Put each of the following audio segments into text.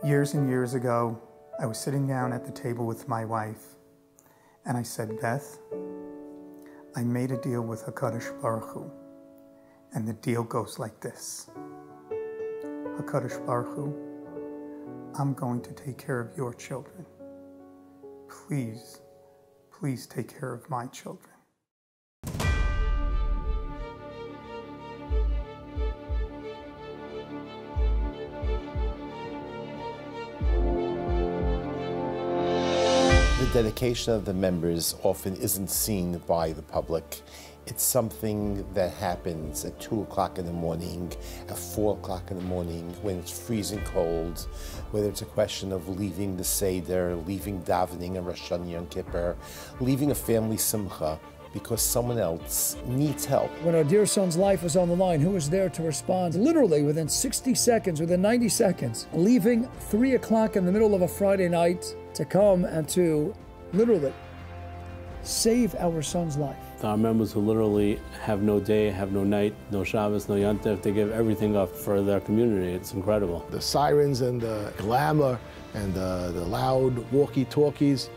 Years and years ago, I was sitting down at the table with my wife, and I said, Beth, I made a deal with HaKadosh Baruch Hu, and the deal goes like this. HaKadosh Baruch Hu, I'm going to take care of your children. Please, please take care of my children. The dedication of the members often isn't seen by the public. It's something that happens at 2 o'clock in the morning, at 4 o'clock in the morning, when it's freezing cold, whether it's a question of leaving the Seder, leaving davening and Rosh Hashanah Yom Kippur, leaving a family simcha, because someone else needs help. When our dear son's life was on the line, who was there to respond? Literally within 60 seconds, within 90 seconds, leaving 3 o'clock in the middle of a Friday night to come and to literally save our son's life. Our members who literally have no day, have no night, no Shabbos, no Yontif, they give everything up for their community. It's incredible. The sirens and the glamour and the loud walkie-talkies,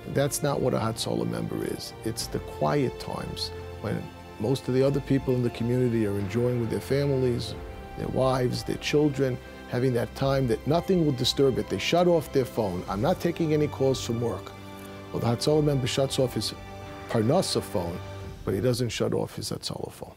that's not what a Hatzalah member is. It's the quiet times when most of the other people in the community are enjoying with their families, their wives, their children, having that time that nothing will disturb it. They shut off their phone. I'm not taking any calls from work. Well, the Hatzalah member shuts off his Parnassa phone, but he doesn't shut off his Hatzalah phone.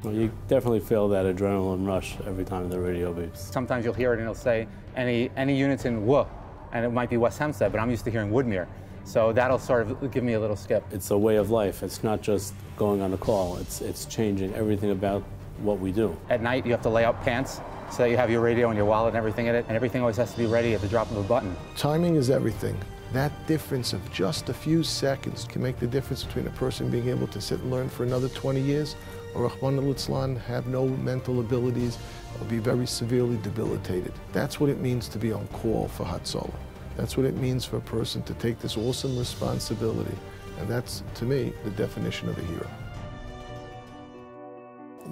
Well, you definitely feel that adrenaline rush every time the radio beeps. Sometimes you'll hear it and it'll say, any units in WA, and it might be West Hempstead, but I'm used to hearing Woodmere. So that'll sort of give me a little skip. It's a way of life. It's not just going on a call. It's changing everything about what we do. At night, you have to lay out pants so that you have your radio and your wallet and everything in it, and everything always has to be ready at the drop of a button. Timing is everything. That difference of just a few seconds can make the difference between a person being able to sit and learn for another 20 years, or Rahman al-Islan have no mental abilities, or be very severely debilitated. That's what it means to be on call for Hatzalah. That's what it means for a person to take this awesome responsibility. And that's, to me, the definition of a hero.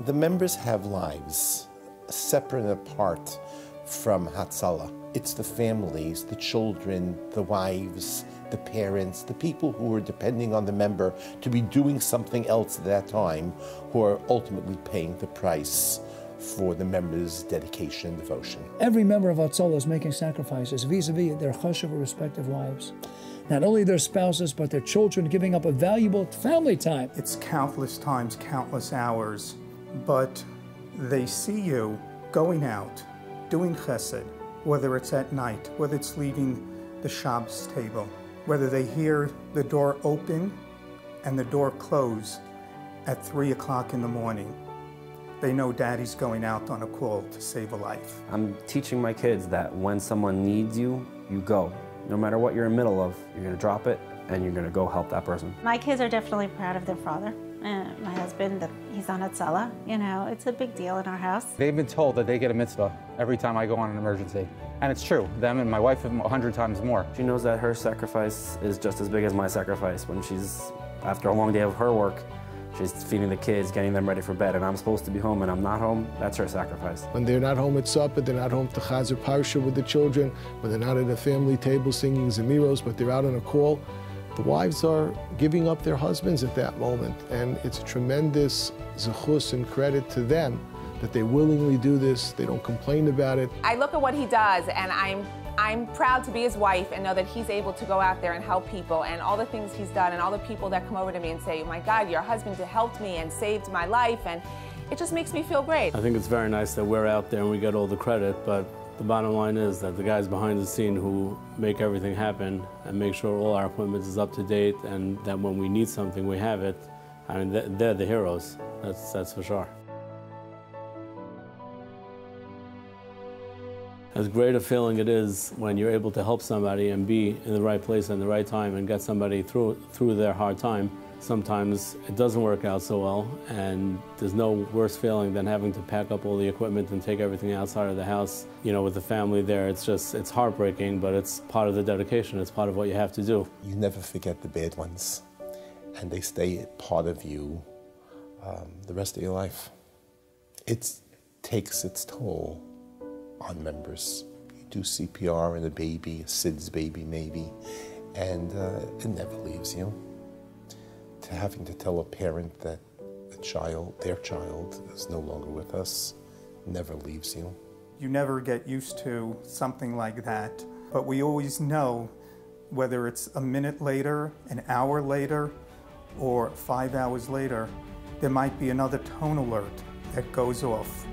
The members have lives separate and apart from Hatzalah. It's the families, the children, the wives, the parents, the people who are depending on the member to be doing something else at that time, who are ultimately paying the price for the members' dedication and devotion. Every member of Hatzalah is making sacrifices vis-a-vis their chashuv or respective wives. Not only their spouses, but their children, giving up a valuable family time. It's countless times, countless hours, but they see you going out, doing chesed, whether it's at night, whether it's leaving the Shabbos table, whether they hear the door open and the door close at 3 o'clock in the morning. They know daddy's going out on a call to save a life. I'm teaching my kids that when someone needs you, you go. No matter what you're in the middle of, you're gonna drop it and you're gonna go help that person. My kids are definitely proud of their father. And my husband, he's on Hatzalah. You know, it's a big deal in our house. They've been told that they get a mitzvah every time I go on an emergency. And it's true, them and my wife have 100 times more. She knows that her sacrifice is just as big as my sacrifice. When she's, after a long day of her work, she's feeding the kids, getting them ready for bed, and I'm supposed to be home and I'm not home, that's her sacrifice. When they're not home at supper, they're not home to Chazer Parsha with the children, when they're not at a family table singing Zemiros, but they're out on a call, the wives are giving up their husbands at that moment, and it's a tremendous zechus and credit to them that they willingly do this, they don't complain about it. I look at what he does, and I'm proud to be his wife and know that he's able to go out there and help people, and all the things he's done, and all the people that come over to me and say, oh my God, your husband helped me and saved my life, and it just makes me feel great. I think it's very nice that we're out there and we get all the credit, but the bottom line is that the guys behind the scene who make everything happen and make sure all our equipment is up to date and that when we need something, we have it. I mean, they're the heroes, that's for sure. As great a feeling it is when you're able to help somebody and be in the right place at the right time and get somebody through their hard time. Sometimes it doesn't work out so well, and there's no worse feeling than having to pack up all the equipment and take everything outside of the house, you know, with the family there. It's heartbreaking, but it's part of the dedication. It's part of what you have to do. You never forget the bad ones, and they stay part of you the rest of your life. It takes its toll on members. You do CPR on a baby, a SIDS baby maybe, and it never leaves you. To having to tell a parent that their child is no longer with us, never leaves you. You never get used to something like that, but we always know whether it's a minute later, an hour later, or 5 hours later, there might be another tone alert that goes off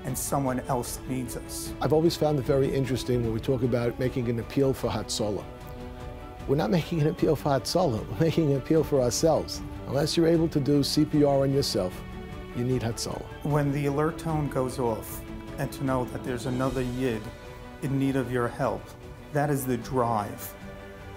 and someone else needs us. I've always found it very interesting when we talk about making an appeal for Hatzalah. We're not making an appeal for Hatzalah, we're making an appeal for ourselves. Unless you're able to do CPR on yourself, you need Hatzalah. When the alert tone goes off, and to know that there's another Yid in need of your help, that is the drive.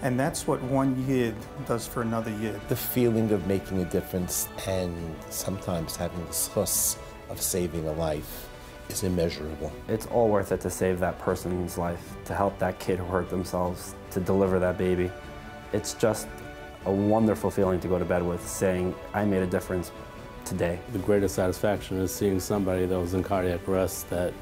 And that's what one Yid does for another Yid. The feeling of making a difference and sometimes having the schus of saving a life is immeasurable. It's all worth it to save that person's life, to help that kid who hurt themselves, to deliver that baby. It's just a wonderful feeling to go to bed with, saying, I made a difference today. The greatest satisfaction is seeing somebody that was in cardiac arrest that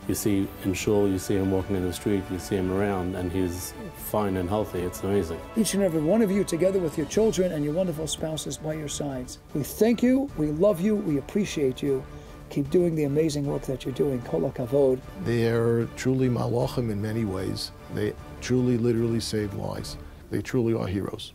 you see in shul, you see him walking in the street, you see him around, and he's fine and healthy. It's amazing. Each and every one of you, together with your children and your wonderful spouses by your sides. We thank you, we love you, we appreciate you. Keep doing the amazing work that you're doing. Kol hakavod. They're truly malachim in many ways. They truly, literally save lives. They truly are heroes.